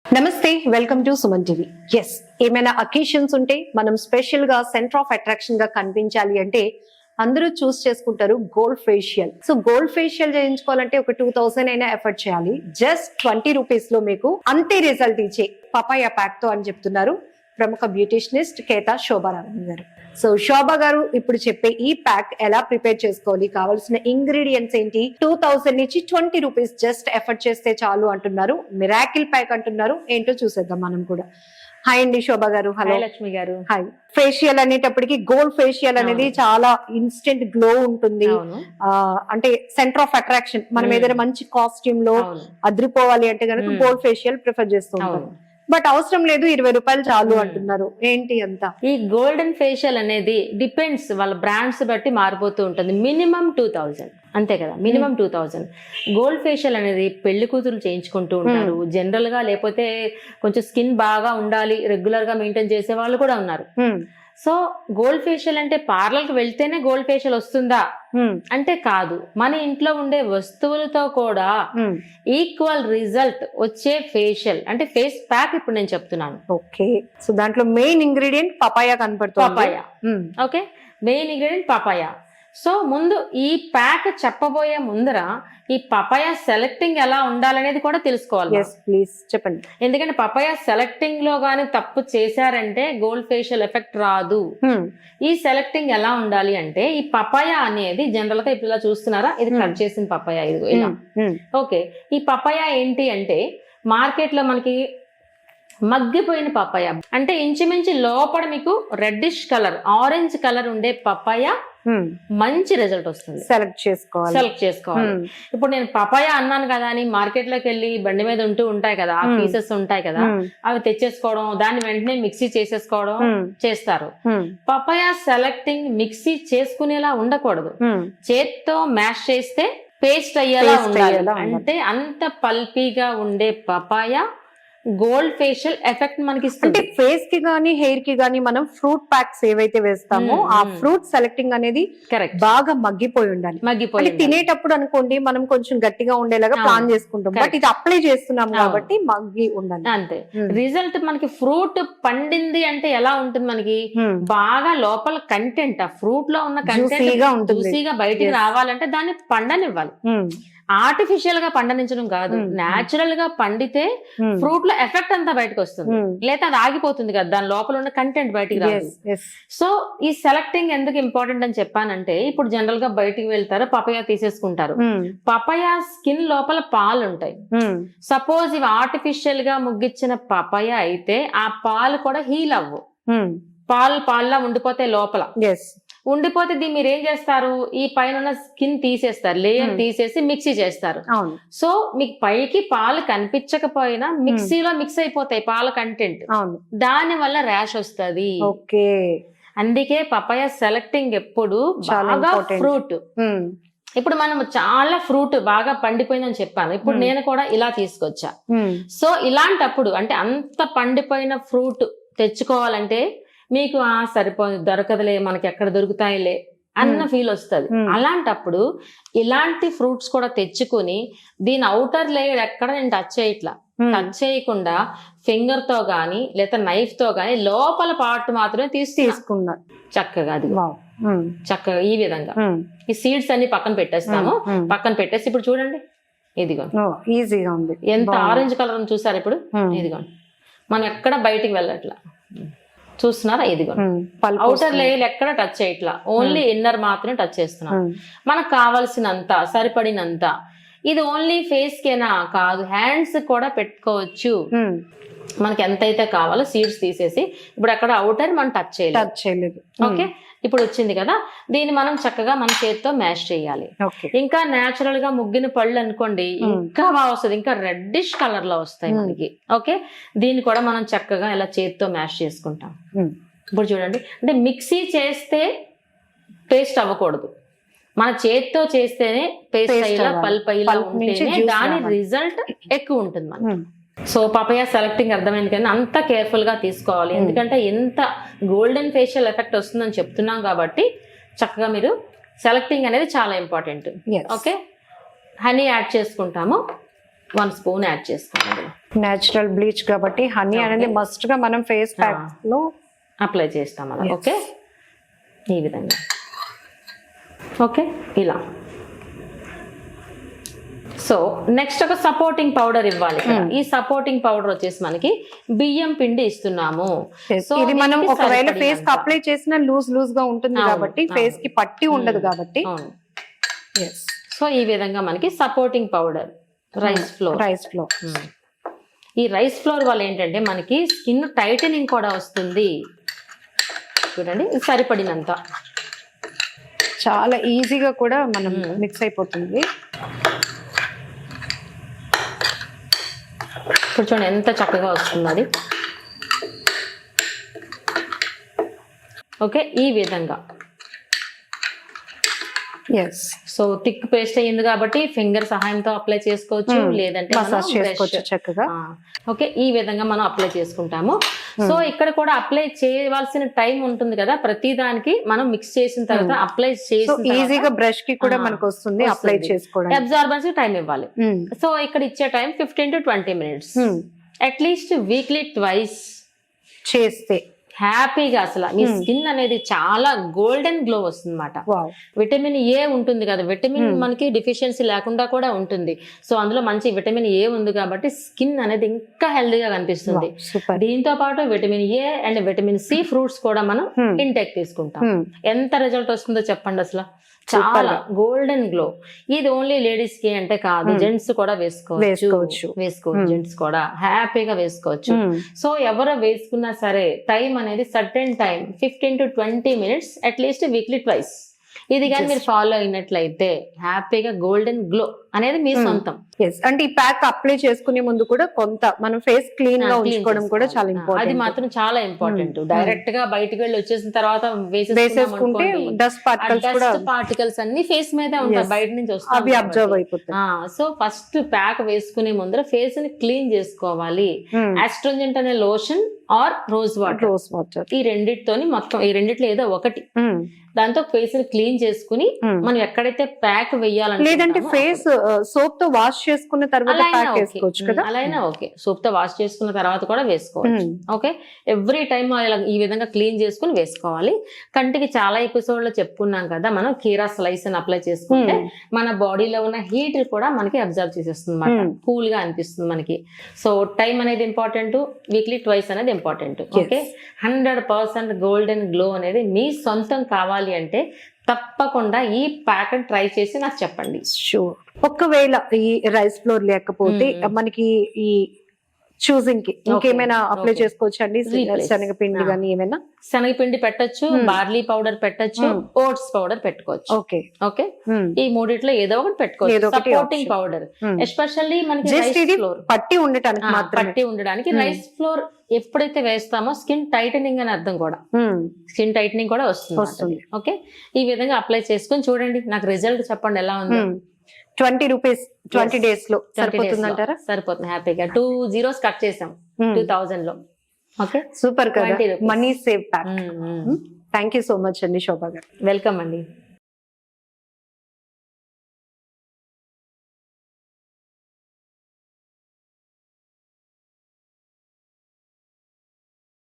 నమస్తే, welcome to Suman TV. Yes, ఏమైనా occasions ఉంటే మనం స్పెషల్ గా సెంటర్ ఆఫ్ అట్రాక్షన్ గా కనిపించాలి అంటే అందరూ చూస్ చేసుకుంటారు gold facial. So gold facial చేయించుకోవాలంటే ఒక 2000 అయినా ఎఫర్ట్ చేయాలి. జస్ట్ 20 రూపీస్ లో మీకు అంతే రిజల్ట్ ఇచ్చే పపాయ ప్యాక్ తో అని చెప్తున్నారు ప్రముఖ బ్యూటిషనిస్ట్ కేతా శోభారావు గారు. సో శోభా గారు ఇప్పుడు చెప్పే ఈ ప్యాక్ ఎలా ప్రిపేర్ చేసుకోవాలి, కావాల్సిన ఇంగ్రీడియంట్స్ ఏంటి, 2000 నుంచి 20 రూపీస్ జస్ట్ ఎఫర్ట్ చేస్తే చాలు అంటున్నారు. మిరాకిల్ ప్యాక్ అంటున్నారు, ఏంటో చూసేద్దాం మనం కూడా. హాయ్ అండి శోభా గారు. హలో లక్ష్మి గారు. హాయ్. ఫేషియల్ అనేటప్పటికి గోల్డ్ ఫేషియల్ అనేది చాలా ఇన్స్టెంట్ గ్లో ఉంటుంది. అంటే సెంటర్ ఆఫ్ అట్రాక్షన్. మనం ఏదైనా మంచి కాస్ట్యూమ్ లో అద్రిపోవాలి అంటే కనుక గోల్డ్ ఫేషియల్ ప్రిఫర్ చేస్తూ ఉంటాం. బట్ అవసరం లేదు, 20 రూపాయలు చాలు అంటున్నారు. ఏంటి అంతా? ఈ గోల్డెన్ ఫేషియల్ అనేది డిపెండ్స్, వాళ్ళ బ్రాండ్స్ బట్టి మారిపోతూ ఉంటుంది. మినిమం 2000 అంతే కదా, మినిమం 2000. గోల్డ్ ఫేషియల్ అనేది పెళ్లి కూతురు చేయించుకుంటూ ఉంటారు జనరల్ గా, లేకపోతే కొంచెం స్కిన్ బాగా ఉండాలి రెగ్యులర్ గా మెయింటైన్ చేసే వాళ్ళు కూడా ఉన్నారు. సో గోల్డ్ ఫేషియల్ అంటే పార్లర్ కి వెళ్తేనే గోల్డ్ ఫేషియల్ వస్తుందా అంటే కాదు. మన ఇంట్లో ఉండే వస్తువులతో కూడా ఈక్వల్ రిజల్ట్ వచ్చే ఫేషియల్ అంటే ఫేస్ ప్యాక్ ఇప్పుడు నేను చెప్తున్నాను. ఓకే. సో దాంట్లో మెయిన్ ఇంగ్రీడియంట్ పపాయ కనపడుతుంది. Papaya. Okay, main ingredient papaya. So ముందు ఈ ప్యాక్ చెప్పబోయే ముందర ఈ పపాయ సెలెక్టింగ్ ఎలా ఉండాలనేది కూడా తెలుసుకోవాలి. ప్లీజ్ చెప్పండి. ఎందుకంటే పపాయ సెలెక్టింగ్ లో గానీ తప్పు చేశారంటే గోల్డ్ ఫేషియల్ ఎఫెక్ట్ రాదు. ఈ సెలెక్టింగ్ ఎలా ఉండాలి అంటే, ఈ పపాయ అనేది జనరల్ గా ఇప్పుడు ఇలా చూస్తున్నారా, ఇది కట్ చేసిన పపాయ, ఇది ఇలా. ఓకే, ఈ పపాయ ఏంటి అంటే మార్కెట్ లో మనకి మగ్గిపోయిన పపాయ అంటే ఇంచుమించు లోపల మీకు రెడ్డిష్ కలర్, ఆరెంజ్ కలర్ ఉండే పపాయ మంచి రిజల్ట్ వస్తుంది. సెలెక్ట్ చేసుకోవాలి. ఇప్పుడు నేను పపాయ అన్నాను కదా అని మార్కెట్ లోకి వెళ్ళి బండి మీద ఉంటాయి కదా, ఆ పీసెస్ ఉంటాయి కదా, అవి తెచ్చేసుకోవడం, దాన్ని వెంటనే మిక్సీ చేసేసుకోవడం చేస్తారు. పపాయ సెలెక్టింగ్ మిక్సీ చేసుకునేలా ఉండకూడదు. చేత్తో మ్యాష్ చేస్తే పేస్ట్ అయ్యేలా ఉండాలి. అంటే అంత పల్పీగా ఉండే పపాయ గోల్డ్ ఫేషియల్ ఎఫెక్ట్ మనకి ఇస్తుంది. అంటే ఫేస్ కి గానీ హెయిర్ కి గానీ మనం ఫ్రూట్ ప్యాక్స్ ఏవైతే వేస్తామో ఆ ఫ్రూట్ సెలెక్టింగ్ అనేది కరెక్ట్ బాగా మగ్గిపోయి ఉండాలి. మగ్గిపోయి తినేటప్పుడు అనుకోండి మనం కొంచెం గట్టిగా ఉండేలాగా ప్లాన్ చేసుకుంటాం, బట్ ఇది అప్లై చేస్తున్నాం కాబట్టి మగ్గి ఉండాలి. అంతే. రిజల్ట్ మనకి ఫ్రూట్ పండింది అంటే ఎలా ఉంటుంది, మనకి బాగా లోపల కంటెంట్, ఆ ఫ్రూట్ లో ఉన్న కంటెంట్ జ్యూసీగా బయటికి రావాలంటే దాన్ని పండనివ్వాలి. ఆర్టిఫిషియల్ గా పండించడం కాదు, నేచురల్ గా పండితే ఫ్రూట్ లో ఎఫెక్ట్ అంతా బయటకు వస్తుంది, లేదా అది ఆగిపోతుంది కదా, దాని లోపల ఉన్న కంటెంట్ బయటికి రాదు. సో ఈ సెలెక్టింగ్ ఎందుకు ఇంపార్టెంట్ అని చెప్పానంటే, ఇప్పుడు జనరల్ గా బయటికి వెళ్తారు, పపాయ తీసేసుకుంటారు. పపాయ స్కిన్ లోపల పాలు ఉంటాయి. సపోజ్ ఇవి ఆర్టిఫిషియల్ గా ముగ్గిచ్చిన పపాయ అయితే ఆ పాలు కూడా హీల్ అవ్వు, పాల్లా ఉండిపోతే లోపల ఉండిపోతే దీన్ని మీరు ఏం చేస్తారు, ఈ పైన స్కిన్ తీసేస్తారు, లేయర్ తీసేసి మిక్సీ చేస్తారు. సో మీకు పైకి పాలు కనిపించకపోయినా మిక్సీలో మిక్స్ అయిపోతాయి పాల కంటెంట్, దాని వల్ల ర్యాష్ వస్తుంది. ఓకే, అందుకే పపాయ సెలెక్టింగ్ ఎప్పుడు బాగా ఫ్రూట్. ఇప్పుడు మనం చాలా ఫ్రూట్ బాగా పండిపోయిందని చెప్పాను, ఇప్పుడు నేను కూడా ఇలా తీసుకొచ్చా. సో ఇలాంటప్పుడు అంటే అంత పండిపోయిన ఫ్రూట్ తెచ్చుకోవాలంటే మీకు దొరకదులే, మనకి ఎక్కడ దొరుకుతాయిలే అన్న ఫీల్ వస్తుంది. అలాంటప్పుడు ఇలాంటి ఫ్రూట్స్ కూడా తెచ్చుకుని దీని అవుటర్ లేయర్ ఎక్కడ నేను టచ్ టచ్ చేయకుండా ఫింగర్ తో గానీ లేదా నైఫ్ తో గానీ లోపల పార్ట్ మాత్రమే తీసుకున్నా చక్కగా, అది చక్కగా ఈ విధంగా ఈ సీడ్స్ అన్ని పక్కన పెట్టేస్తాము. పక్కన పెట్టేసి ఇప్పుడు చూడండి, ఇదిగో ఈజీగా ఉంది, ఎంత ఆరెంజ్ కలర్ చూసారు. ఇప్పుడు ఇదిగో మనం ఎక్కడ బయటికి వెళ్ళట్లా, చూస్తున్నారా, ఇదిగో అవుటర్ లేయర్ ఎక్కడ టచ్ చేయట్లా, ఓన్లీ ఇన్నర్ మాత్రమే టచ్ చేస్తున్నాం. మనకు కావాల్సినంత సరిపడినంత. ఇది ఓన్లీ ఫేస్ కేనా కాదు, హ్యాండ్స్ కూడా పెట్టుకోవచ్చు. మనకి ఎంతైతే కావాలో సీడ్స్ తీసేసి, ఇప్పుడు అక్కడ అవుటర్ మనం టచ్ చేయలేదు. ఓకే, ఇప్పుడు వచ్చింది కదా, దీన్ని మనం చక్కగా మన చేతితో మ్యాష్ చేయాలి. ఇంకా నేచురల్ గా ముగ్గిన పళ్ళు అనుకోండి ఇంకా బాగా వస్తుంది, ఇంకా రెడ్డిష్ కలర్ లో వస్తాయి మనకి. ఓకే, దీన్ని కూడా మనం చక్కగా ఇలా చేతితో మ్యాష్ చేసుకుంటాం. ఇప్పుడు చూడండి, అంటే మిక్సీ చేస్తే పేస్ట్ అవ్వకూడదు, మన చేతితో చేస్తేనే పేస్ట్ అయ్యేలా పల్ప్ అయ్యేలా ఉంటేనే దాని రిజల్ట్ ఎక్కువ ఉంటుంది మనకి. సో పపాయ సెలెక్టింగ్ అర్థమైంది కానీ అంత కేర్ఫుల్ గా తీసుకోవాలి, ఎందుకంటే ఎంత గోల్డెన్ ఫేషియల్ ఎఫెక్ట్ వస్తుందని చెప్తున్నాం కాబట్టి చక్కగా మీరు సెలెక్టింగ్ అనేది చాలా ఇంపార్టెంట్. ఓకే, హనీ యాడ్ చేసుకుంటాము. 1 స్పూన్ యాడ్ చేసుకోండి. నేచురల్ బ్లీచ్ కాబట్టి హనీ అనేది మస్ట్ గా మనం ఫేస్ ప్యాక్ లో అప్లై చేస్తాం అలా. ఓకే, ఈ విధంగా. ఓకే, ఇలా. సో నెక్స్ట్ ఒక సపోర్టింగ్ పౌడర్ ఇవ్వాలి. ఈ సపోర్టింగ్ పౌడర్ వచ్చేసి మనకి బియ్యం పిండి ఇస్తున్నాము. సో ఇది మనం ఒకవేళ ఫేస్ కి అప్లై చేసిన లూజ్ గా ఉంటుంది కాబట్టి ఫేస్ కి పట్టి ఉండదు కాబట్టి. సో ఈ విధంగా మనకి సపోర్టింగ్ పౌడర్ రైస్ ఫ్లోర్. ఈ రైస్ ఫ్లోర్ వల్ల ఏంటంటే మనకి స్కిన్ టైటనింగ్ కూడా వస్తుంది. చూడండి, ఇది సరిపడినంత. చాలా ఈజీగా కూడా మనం మిక్స్ అయిపోతుంది. ఇప్పుడు చూడండి ఎంత చక్కగా వస్తుంది అది. ఓకే, ఈ విధంగా. సో థిక్ పేస్ట్ అయ్యింది కాబట్టి ఫింగర్ సహాయంతో అప్లై చేసుకోవచ్చు, లేదంటే మసాజ్ చేసుకోవచ్చు చక్కగా. ఓకే, ఈ విధంగా మనం అప్లై చేసుకుంటాము. సో ఇక్కడ కూడా అప్లై చేయవలసిన టైం ఉంటుంది కదా, ప్రతి దానికి మనం మిక్స్ చేసిన తర్వాత అప్లై చేసి ఈజీగా బ్రష్ కి కూడా మనకు వస్తుంది అప్లై చేసుకోవడం. అబ్జార్బెన్స్ టైం ఇవ్వాలి. సో ఇక్కడ ఇచ్చే time 15 to 20 minutes. At least weekly twice చేస్తే హ్యాపీగా అసలు మీ స్కిన్ అనేది చాలా గోల్డెన్ గ్లో వస్తుంది అన్నమాట. విటమిన్ ఏ ఉంటుంది కదా, విటమిన్ మనకి డిఫిషియన్సీ లేకుండా కూడా ఉంటుంది. సో అందులో మంచి విటమిన్ ఏ ఉంది కాబట్టి స్కిన్ అనేది ఇంకా హెల్దీగా కనిపిస్తుంది. దీంతో పాటు vitamin A and vitamin C fruits కూడా మనం ఇంటేక్ తీసుకుంటాం. ఎంత రిజల్ట్ వస్తుందో చెప్పండి అసలు. చాలా గోల్డెన్ గ్లో. ఇది ఓన్లీ లేడీస్ కి అంటే కాదు, జెంట్స్ కూడా వేసుకోవచ్చు. జెంట్స్ కూడా హ్యాపీగా వేసుకోవచ్చు. సో ఎవరు వేసుకున్నా సరే టైం అనేది certain time 15 to 20 minutes at least weekly twice. ఇది కానీ మీరు ఫాలో అయినట్లయితే హ్యాపీగా గోల్డెన్ గ్లో అనేది మీ సొంతం. అంటే ఈ ప్యాక్ అప్లై చేసుకునే ముందు కూడా కొంత మనం ఫేస్ క్లీన్ గా ఉంచుకోవడం కూడా చాలా ఇంపార్టెంట్. అది మాత్రం చాలా ఇంపార్టెంట్. డైరెక్ట్ గా బయటకు వెళ్ళి వచ్చేసిన తర్వాత వేసేసుకుంటే డస్ట్ పార్టికల్స్ అన్ని ఫేస్ మీద ఉంటాయి, బయట నుంచి వస్తాయి, అవి అబ్జర్వ్ అయిపోతాయి. సో ఫస్ట్ ప్యాక్ వేసుకునే ముందర ఫేస్ ని క్లీన్ చేసుకోవాలి. ఆస్ట్రోజెంట్ అనే లోషన్ ఆర్ రోజ్ వాటర్, ఈ రెండిటితోని మొత్తం ఈ రెండిట్లో ఏదో ఒకటి దాంతో ఫేస్ ని క్లీన్ చేసుకుని మనం ఎక్కడైతే ప్యాక్ వేయాలంటే, లేదంటే ఫేస్ సోప్ తో వాష్ చేసుకున్న తర్వాత ప్యాక్ వేసుకోవచ్చు కదా, అలా అయినా ఓకే. సోప్ తో వాష్ చేసుకున్న తర్వాత కూడా వేసుకోవచ్చు. ఓకే, ఎవ్రీ టైం ఈ విధంగా క్లీన్ చేసుకుని వేసుకోవాలి. కంటికి చాలా ఎపిసోడ్ లో చెప్పుకున్నాం కదా, మనం కీరా స్లైస్ అని అప్లై చేసుకుంటే మన బాడీలో ఉన్న హీట్ కూడా మనకి అబ్జర్వ్ చేసేస్తుంది అన్నమాట, కూల్ గా అనిపిస్తుంది మనకి. సో టైం అనేది ఇంపార్టెంట్, వీక్లీ ట్వైస్ అనేది ఇంపార్టెంట్. ఓకే, 100% గోల్డెన్ గ్లో అనేది మీ సొంతం కావాలి అంటే తప్పకుండా ఈ ప్యాకెట్ ట్రై చేసి నాకు చెప్పండి. షూర్. ఒకవేళ ఈ రైస్ ఫ్లోర్ లేకపోతే మనకి ఈ చూసింగ్ కి ఇంకేమైనా అప్లై చేసుకోవచ్చు అండి? శనగపిండి కానీ ఏమైనా? శనగపిండి పెట్టచ్చు, బార్లీ పౌడర్ పెట్టచ్చు, ఓట్స్ పౌడర్ పెట్టుకోవచ్చు. ఓకే ఓకే, ఈ మూడిట్లో ఏదో ఒకటి పెట్టుకోవచ్చు. సపోర్టింగ్ పౌడర్ ఎస్పెషల్లీ మనకి పట్టి ఉండడానికి రైస్ ఫ్లోర్ ఎప్పుడైతే వేస్తామో స్కిన్ టైటనింగ్ అని అర్థం కూడా, స్కిన్ టైటనింగ్ కూడా వస్తుంది. ఓకే, ఈ విధంగా అప్లై చేసుకొని చూడండి, నాకు రిజల్ట్ చెప్పండి ఎలా ఉంది. 20 రూపీస్ 20 days లో సరిపోతుందంటారా? సరిపోతుంది హ్యాపీగా. 2 zeros కట్ చేసాం 2000 లో. ఓకే, సూపర్ కదా, money save pack. Thank you so much అండి శోభా గారు. వెల్కమ్ అండి.